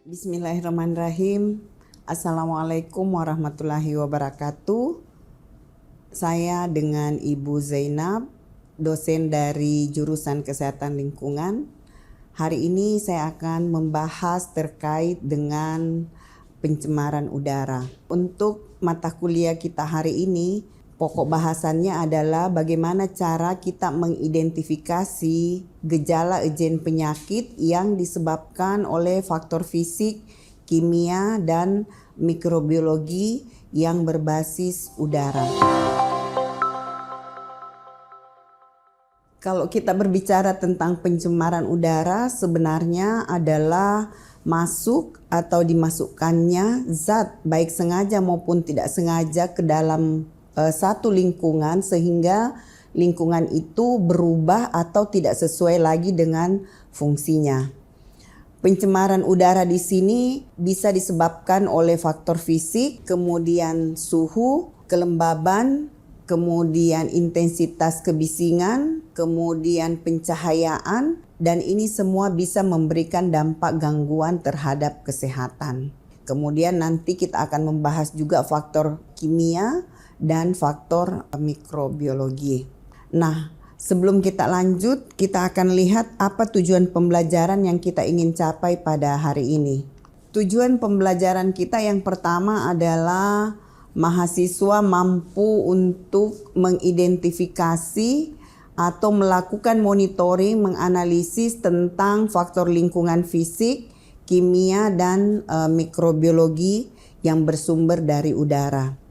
Bismillahirrahmanirrahim. Assalamualaikum warahmatullahi wabarakatuh. Saya dengan Ibu Zainab, dosen dari jurusan Kesehatan Lingkungan. Hari ini saya akan membahas terkait dengan pencemaran udara. Untuk mata kuliah kita hari ini, pokok bahasannya adalah bagaimana cara kita mengidentifikasi gejala ejen penyakit yang disebabkan oleh faktor fisik, kimia, dan mikrobiologi yang berbasis udara. Kalau kita berbicara tentang pencemaran udara, sebenarnya adalah masuk atau dimasukkannya zat baik sengaja maupun tidak sengaja ke dalam satu lingkungan sehingga lingkungan itu berubah atau tidak sesuai lagi dengan fungsinya. Pencemaran udara di sini bisa disebabkan oleh faktor fisik, kemudian suhu, kelembaban, kemudian intensitas kebisingan, kemudian pencahayaan, dan ini semua bisa memberikan dampak gangguan terhadap kesehatan. Kemudian nanti kita akan membahas juga faktor kimia dan faktor mikrobiologi. Nah, sebelum kita lanjut, kita akan lihat apa tujuan pembelajaran yang kita ingin capai pada hari ini. Tujuan pembelajaran kita yang pertama adalah mahasiswa mampu untuk mengidentifikasi atau melakukan monitoring, menganalisis tentang faktor lingkungan fisik, kimia, dan mikrobiologi yang bersumber dari udara.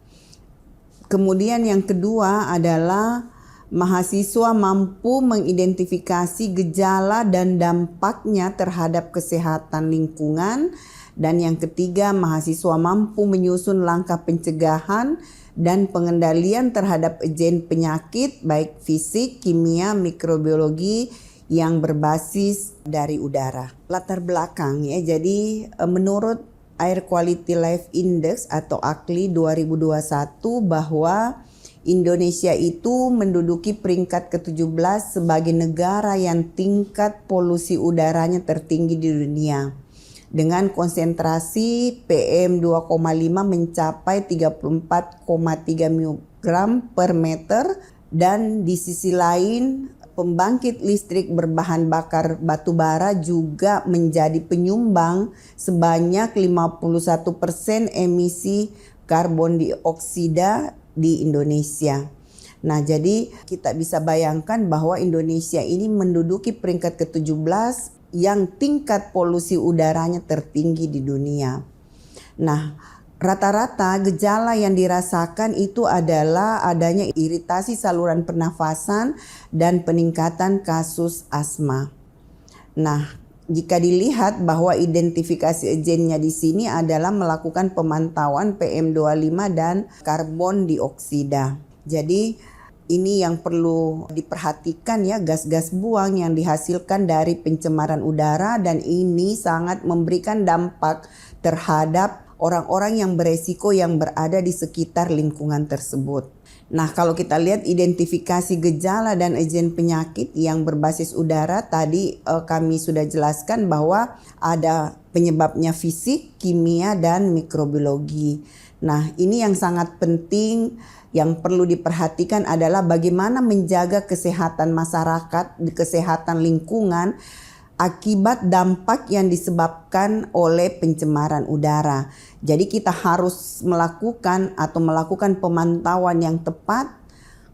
Kemudian yang kedua adalah mahasiswa mampu mengidentifikasi gejala dan dampaknya terhadap kesehatan lingkungan. Dan yang ketiga, mahasiswa mampu menyusun langkah pencegahan dan pengendalian terhadap ejen penyakit baik fisik, kimia, mikrobiologi yang berbasis dari udara. Latar belakang ya, jadi menurut Air Quality Life Index atau AQLI 2021 bahwa Indonesia itu menduduki peringkat ke-17 sebagai negara yang tingkat polusi udaranya tertinggi di dunia. Dengan konsentrasi PM2,5 mencapai 34,3 mg per meter, dan di sisi lain pembangkit listrik berbahan bakar batu bara juga menjadi penyumbang sebanyak 51% emisi karbon dioksida di Indonesia. Nah, jadi kita bisa bayangkan bahwa Indonesia ini menduduki peringkat ke-17 yang tingkat polusi udaranya tertinggi di dunia. Nah, rata-rata gejala yang dirasakan itu adalah adanya iritasi saluran pernafasan dan peningkatan kasus asma. Nah, jika dilihat bahwa identifikasi ejennya di sini adalah melakukan pemantauan PM25 dan karbon dioksida. Jadi ini yang perlu diperhatikan ya, gas-gas buang yang dihasilkan dari pencemaran udara, dan ini sangat memberikan dampak terhadap orang-orang yang beresiko yang berada di sekitar lingkungan tersebut. Nah, kalau kita lihat identifikasi gejala dan ejen penyakit yang berbasis udara, tadi kami sudah jelaskan bahwa ada penyebabnya fisik, kimia, dan mikrobiologi. Nah, ini yang sangat penting yang perlu diperhatikan adalah bagaimana menjaga kesehatan masyarakat, kesehatan lingkungan akibat dampak yang disebabkan oleh pencemaran udara. Jadi kita harus melakukan pemantauan yang tepat,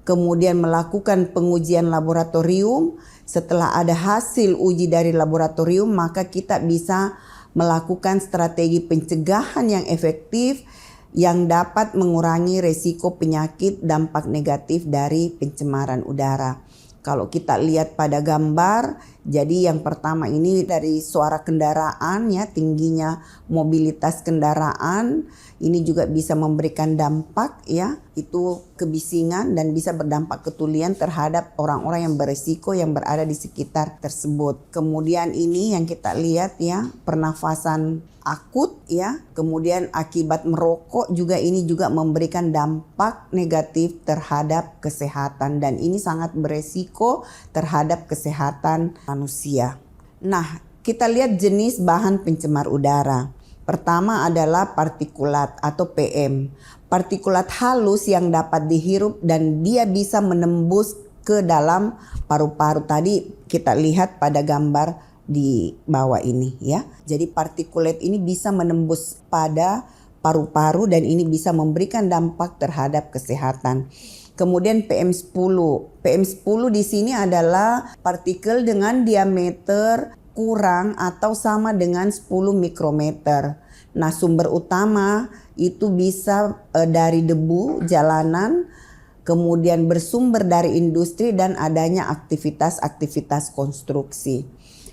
kemudian melakukan pengujian laboratorium. Setelah ada hasil uji dari laboratorium, maka kita bisa melakukan strategi pencegahan yang efektif yang dapat mengurangi resiko penyakit dampak negatif dari pencemaran udara. Kalau kita lihat pada gambar, jadi yang pertama ini dari suara kendaraan ya, tingginya mobilitas kendaraan, ini juga bisa memberikan dampak ya, itu kebisingan dan bisa berdampak ketulian terhadap orang-orang yang berisiko yang berada di sekitar tersebut. Kemudian ini yang kita lihat ya, pernafasan akut ya, kemudian akibat merokok juga ini juga memberikan dampak negatif terhadap kesehatan, dan ini sangat beresiko terhadap kesehatan manusia. Nah, kita lihat jenis bahan pencemar udara. Pertama adalah partikulat atau PM. Partikulat halus yang dapat dihirup dan dia bisa menembus ke dalam paru-paru. Tadi kita lihat pada gambar di bawah ini ya. Jadi partikulat ini bisa menembus pada paru-paru dan ini bisa memberikan dampak terhadap kesehatan. Kemudian PM10. PM10 di sini adalah partikel dengan diameter kurang atau sama dengan 10 mikrometer. Nah, sumber utama itu bisa dari debu jalanan, kemudian bersumber dari industri dan adanya aktivitas-aktivitas konstruksi.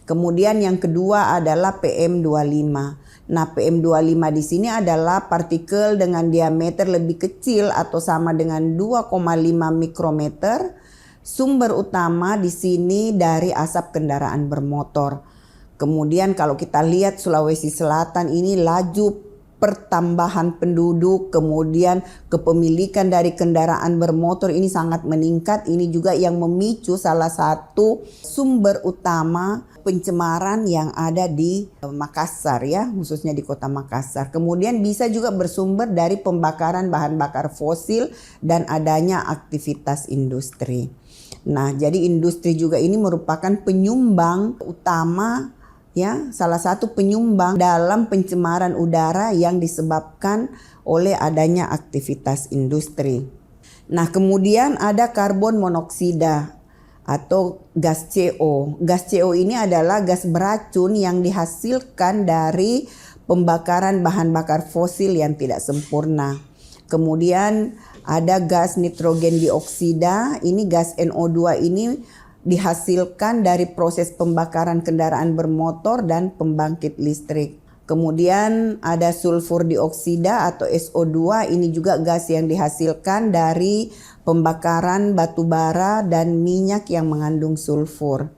Kemudian yang kedua adalah PM25. Nah, PM25 di sini adalah partikel dengan diameter lebih kecil atau sama dengan 2,5 mikrometer. Sumber utama di sini dari asap kendaraan bermotor. Kemudian kalau kita lihat Sulawesi Selatan ini laju pertambahan penduduk, kemudian kepemilikan dari kendaraan bermotor ini sangat meningkat. Ini juga yang memicu salah satu sumber utama pencemaran yang ada di Makassar ya, khususnya di Kota Makassar. Kemudian bisa juga bersumber dari pembakaran bahan bakar fosil dan adanya aktivitas industri. Nah, jadi industri juga ini merupakan penyumbang utama ya, salah satu penyumbang dalam pencemaran udara yang disebabkan oleh adanya aktivitas industri. Nah, kemudian ada karbon monoksida atau gas CO. Gas CO ini adalah gas beracun yang dihasilkan dari pembakaran bahan bakar fosil yang tidak sempurna. Kemudian ada gas nitrogen dioksida, ini gas NO2 ini dihasilkan dari proses pembakaran kendaraan bermotor dan pembangkit listrik. Kemudian ada sulfur dioksida atau SO2, ini juga gas yang dihasilkan dari pembakaran batu bara dan minyak yang mengandung sulfur.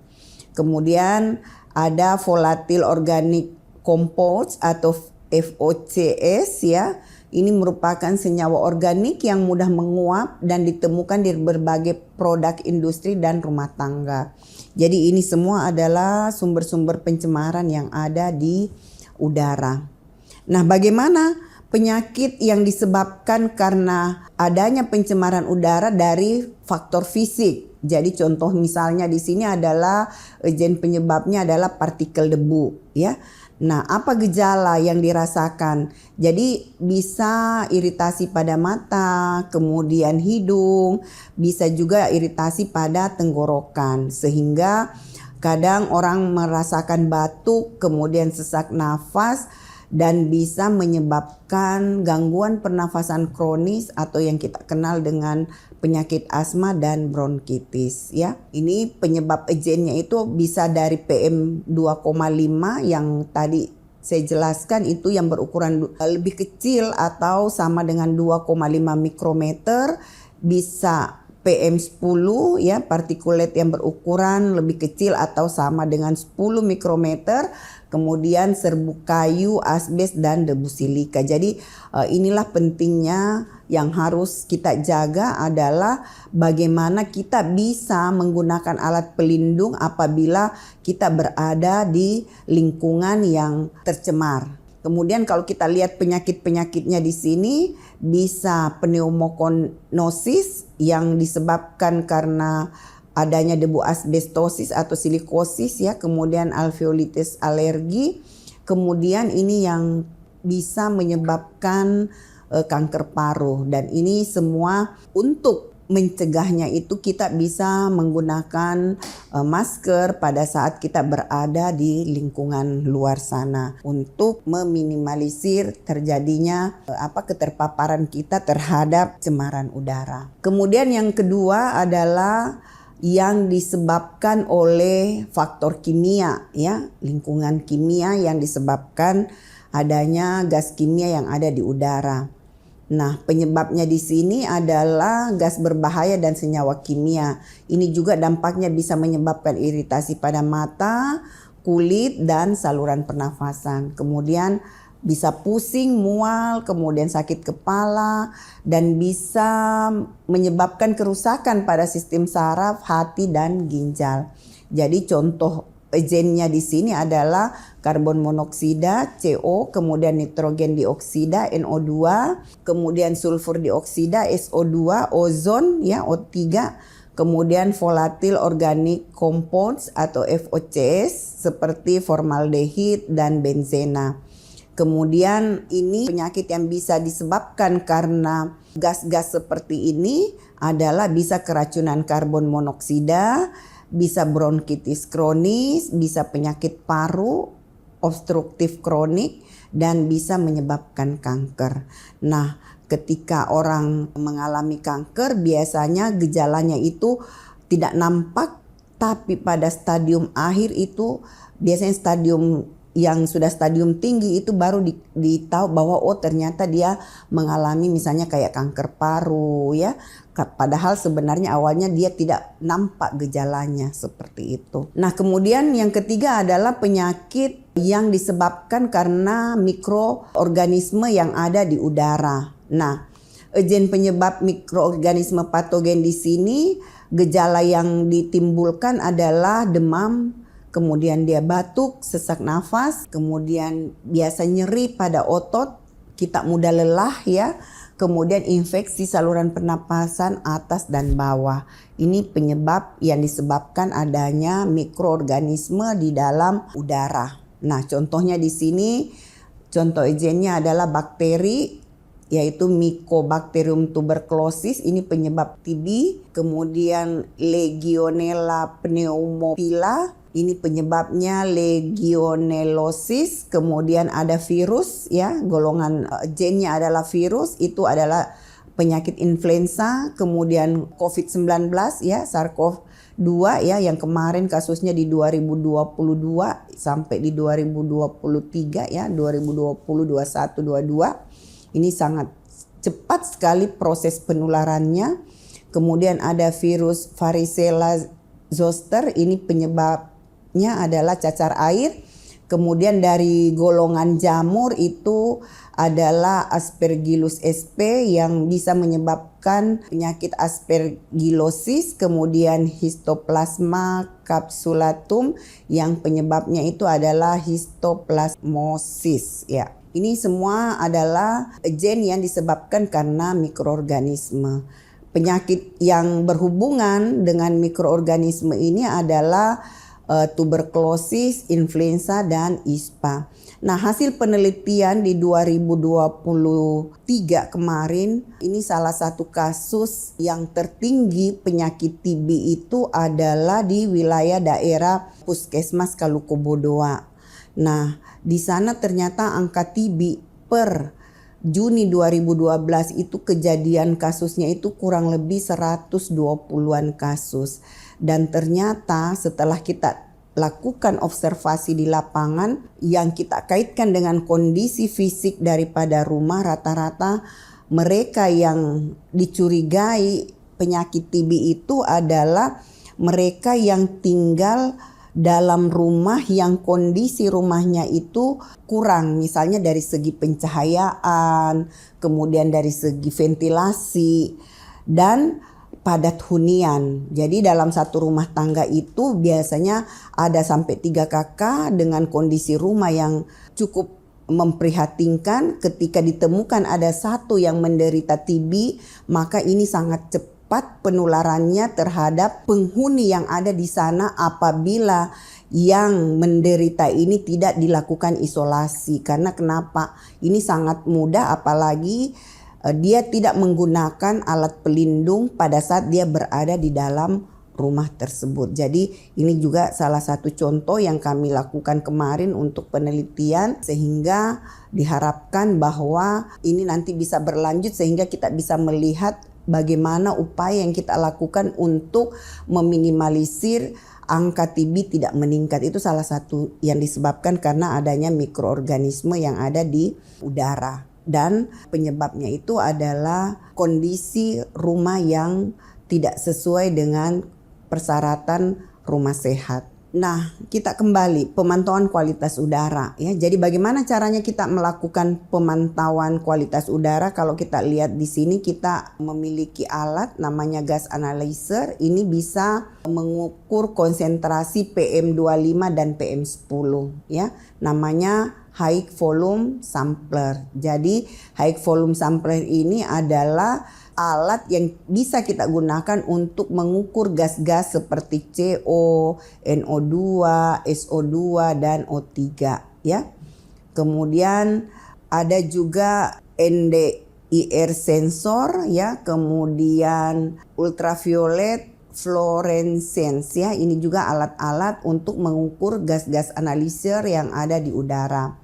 Kemudian ada volatile organic compounds atau VOCs ya. Ini merupakan senyawa organik yang mudah menguap dan ditemukan di berbagai produk industri dan rumah tangga. Jadi ini semua adalah sumber-sumber pencemaran yang ada di udara. Nah, bagaimana penyakit yang disebabkan karena adanya pencemaran udara dari faktor fisik? Jadi contoh misalnya di sini adalah agen penyebabnya adalah partikel debu ya. Nah, apa gejala yang dirasakan? Jadi bisa iritasi pada mata, kemudian hidung, bisa juga iritasi pada tenggorokan. Sehingga kadang orang merasakan batuk, kemudian sesak nafas, dan bisa menyebabkan gangguan pernafasan kronis atau yang kita kenal dengan penyakit asma dan bronkitis ya. Ini penyebab agennya itu bisa dari PM2,5 yang tadi saya jelaskan, itu yang berukuran lebih kecil atau sama dengan 2,5 mikrometer, bisa PM10 ya, partikulat yang berukuran lebih kecil atau sama dengan 10 mikrometer, kemudian serbuk kayu, asbes dan debu silika. Jadi inilah pentingnya yang harus kita jaga adalah bagaimana kita bisa menggunakan alat pelindung apabila kita berada di lingkungan yang tercemar. Kemudian kalau kita lihat penyakit-penyakitnya di sini, bisa pneumokonosis yang disebabkan karena adanya debu asbestosis atau silikosis ya, kemudian alveolitis alergi, kemudian ini yang bisa menyebabkan kanker paru, dan ini semua untuk mencegahnya itu kita bisa menggunakan masker pada saat kita berada di lingkungan luar sana untuk meminimalisir terjadinya keterpaparan kita terhadap pencemaran udara. Kemudian yang kedua adalah yang disebabkan oleh faktor kimia ya, lingkungan kimia yang disebabkan adanya gas kimia yang ada di udara. Nah, penyebabnya di sini adalah gas berbahaya dan senyawa kimia. Ini juga dampaknya bisa menyebabkan iritasi pada mata, kulit, dan saluran pernafasan. Kemudian bisa pusing, mual, kemudian sakit kepala, dan bisa menyebabkan kerusakan pada sistem saraf, hati, dan ginjal. Jadi contoh agennya di sini adalah karbon monoksida CO, kemudian nitrogen dioksida NO2, kemudian sulfur dioksida SO2, ozon ya O3, kemudian volatile organic compounds atau VOCs seperti formaldehid dan benzena. Kemudian ini penyakit yang bisa disebabkan karena gas-gas seperti ini adalah bisa keracunan karbon monoksida, bisa bronkitis kronis, bisa penyakit paru, obstruktif kronik, dan bisa menyebabkan kanker. Nah, ketika orang mengalami kanker biasanya gejalanya itu tidak nampak, tapi pada stadium akhir itu biasanya stadium yang sudah stadium tinggi itu baru ditahu bahwa oh ternyata dia mengalami misalnya kayak kanker paru ya. Padahal sebenarnya awalnya dia tidak nampak gejalanya seperti itu. Nah, kemudian yang ketiga adalah penyakit yang disebabkan karena mikroorganisme yang ada di udara. Nah, agen penyebab mikroorganisme patogen di sini gejala yang ditimbulkan adalah demam, kemudian dia batuk, sesak nafas, kemudian biasa nyeri pada otot, kita mudah lelah ya, kemudian infeksi saluran pernapasan atas dan bawah. Ini penyebab yang disebabkan adanya mikroorganisme di dalam udara. Nah, contohnya di sini, contoh agennya adalah bakteri, yaitu Mycobacterium tuberculosis, ini penyebab TB, kemudian Legionella pneumophila, ini penyebabnya legionellosis, kemudian ada virus ya, golongan gennya adalah virus, itu adalah penyakit influenza, kemudian COVID-19 ya, SARS-CoV-2 ya yang kemarin kasusnya di 2022 sampai di 2023 ya, 2020, 21, 22. Ini sangat cepat sekali proses penularannya. Kemudian ada virus varicella zoster, ini penyebabnya adalah cacar air. Kemudian dari golongan jamur itu adalah Aspergillus sp yang bisa menyebabkan penyakit aspergillosis, kemudian Histoplasma capsulatum yang penyebabnya itu adalah histoplasmosis ya. Ini semua adalah gen yang disebabkan karena mikroorganisme. Penyakit yang berhubungan dengan mikroorganisme ini adalah tuberkulosis, influenza, dan ISPA. Nah, hasil penelitian di 2023 kemarin, ini salah satu kasus yang tertinggi penyakit TB itu adalah di wilayah daerah Puskesmas Kalukobodoa. Nah, di sana ternyata angka TB per Juni 2012 itu kejadian kasusnya itu kurang lebih 120-an kasus. Dan ternyata setelah kita lakukan observasi di lapangan yang kita kaitkan dengan kondisi fisik daripada rumah, rata-rata mereka yang dicurigai penyakit TB itu adalah mereka yang tinggal dalam rumah yang kondisi rumahnya itu kurang, misalnya dari segi pencahayaan, kemudian dari segi ventilasi, dan padat hunian. Jadi dalam satu rumah tangga itu biasanya ada sampai 3 kakak dengan kondisi rumah yang cukup memprihatinkan. Ketika ditemukan ada satu yang menderita TB, maka ini sangat cepat penularannya terhadap penghuni yang ada di sana apabila yang menderita ini tidak dilakukan isolasi. Karena kenapa? Ini sangat mudah, apalagi dia tidak menggunakan alat pelindung pada saat dia berada di dalam rumah tersebut. Jadi ini juga salah satu contoh yang kami lakukan kemarin untuk penelitian, sehingga diharapkan bahwa ini nanti bisa berlanjut sehingga kita bisa melihat bagaimana upaya yang kita lakukan untuk meminimalisir angka TB tidak meningkat. Itu salah satu yang disebabkan karena adanya mikroorganisme yang ada di udara. Dan penyebabnya itu adalah kondisi rumah yang tidak sesuai dengan persyaratan rumah sehat. Nah, kita kembali pemantauan kualitas udara ya. Jadi bagaimana caranya kita melakukan pemantauan kualitas udara? Kalau kita lihat di sini kita memiliki alat namanya gas analyzer. Ini bisa mengukur konsentrasi PM25 dan PM10 ya. Namanya high volume sampler. Jadi high volume sampler ini adalah alat yang bisa kita gunakan untuk mengukur gas-gas seperti CO, NO2, SO2 dan O3 ya. Kemudian ada juga NDIR sensor ya, kemudian ultraviolet fluorescence ya. Ini juga alat-alat untuk mengukur gas-gas analyzer yang ada di udara.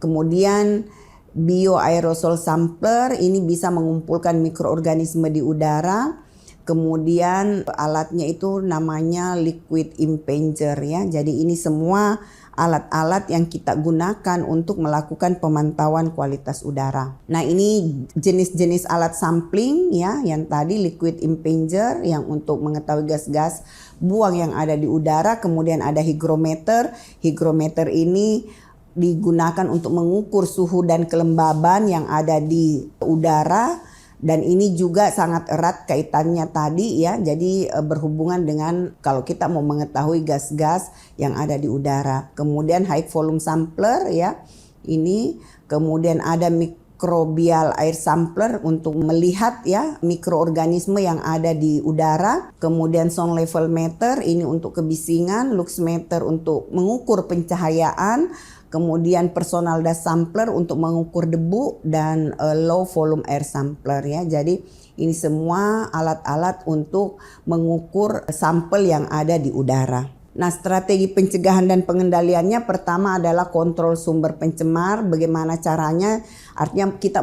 Kemudian bioaerosol sampler ini bisa mengumpulkan mikroorganisme di udara. Kemudian alatnya itu namanya liquid impanger ya. Jadi ini semua alat-alat yang kita gunakan untuk melakukan pemantauan kualitas udara. Nah, ini jenis-jenis alat sampling ya, yang tadi liquid impanger yang untuk mengetahui gas-gas buang yang ada di udara. Kemudian ada hygrometer. Hygrometer ini digunakan untuk mengukur suhu dan kelembaban yang ada di udara, dan ini juga sangat erat kaitannya tadi ya. Jadi berhubungan dengan kalau kita mau mengetahui gas-gas yang ada di udara. Kemudian high volume sampler ya. Ini kemudian ada microbial air sampler untuk melihat ya mikroorganisme yang ada di udara. Kemudian sound level meter ini untuk kebisingan, lux meter untuk mengukur pencahayaan. Kemudian personal dust sampler untuk mengukur debu, dan low volume air sampler ya. Jadi ini semua alat-alat untuk mengukur sampel yang ada di udara. Nah, strategi pencegahan dan pengendaliannya pertama adalah kontrol sumber pencemar. Bagaimana caranya? Artinya kita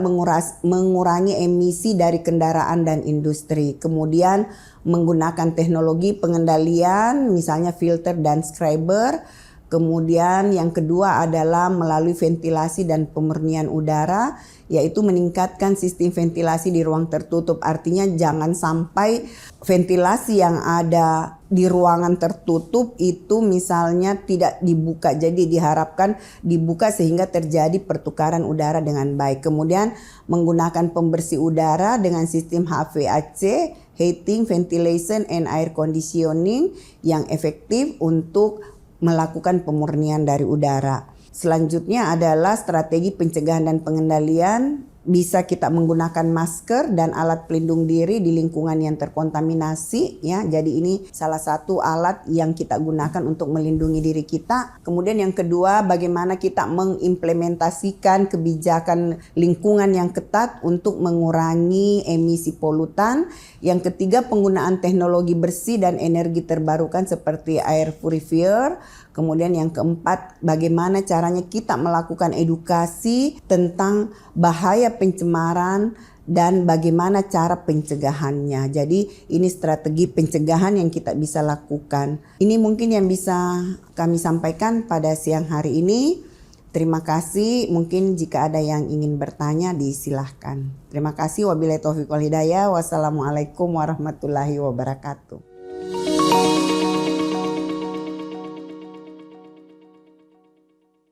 mengurangi emisi dari kendaraan dan industri. Kemudian menggunakan teknologi pengendalian misalnya filter dan scrubber. Kemudian yang kedua adalah melalui ventilasi dan pemurnian udara, yaitu meningkatkan sistem ventilasi di ruang tertutup. Artinya jangan sampai ventilasi yang ada di ruangan tertutup itu misalnya tidak dibuka. Jadi diharapkan dibuka sehingga terjadi pertukaran udara dengan baik. Kemudian menggunakan pembersih udara dengan sistem HVAC, heating, ventilation, and air conditioning yang efektif untuk melakukan pemurnian dari udara. Selanjutnya adalah strategi pencegahan dan pengendalian. Bisa kita menggunakan masker dan alat pelindung diri di lingkungan yang terkontaminasi ya. Jadi ini salah satu alat yang kita gunakan untuk melindungi diri kita. Kemudian yang kedua, bagaimana kita mengimplementasikan kebijakan lingkungan yang ketat untuk mengurangi emisi polutan. Yang ketiga, penggunaan teknologi bersih dan energi terbarukan seperti air purifier. Kemudian yang keempat, bagaimana caranya kita melakukan edukasi tentang bahaya pencemaran dan bagaimana cara pencegahannya. Jadi ini strategi pencegahan yang kita bisa lakukan. Ini mungkin yang bisa kami sampaikan pada siang hari ini. Terima kasih. Mungkin jika ada yang ingin bertanya disilahkan. Terima kasih. Wabillahi taufiq wal hidayah. Wassalamualaikum warahmatullahi wabarakatuh.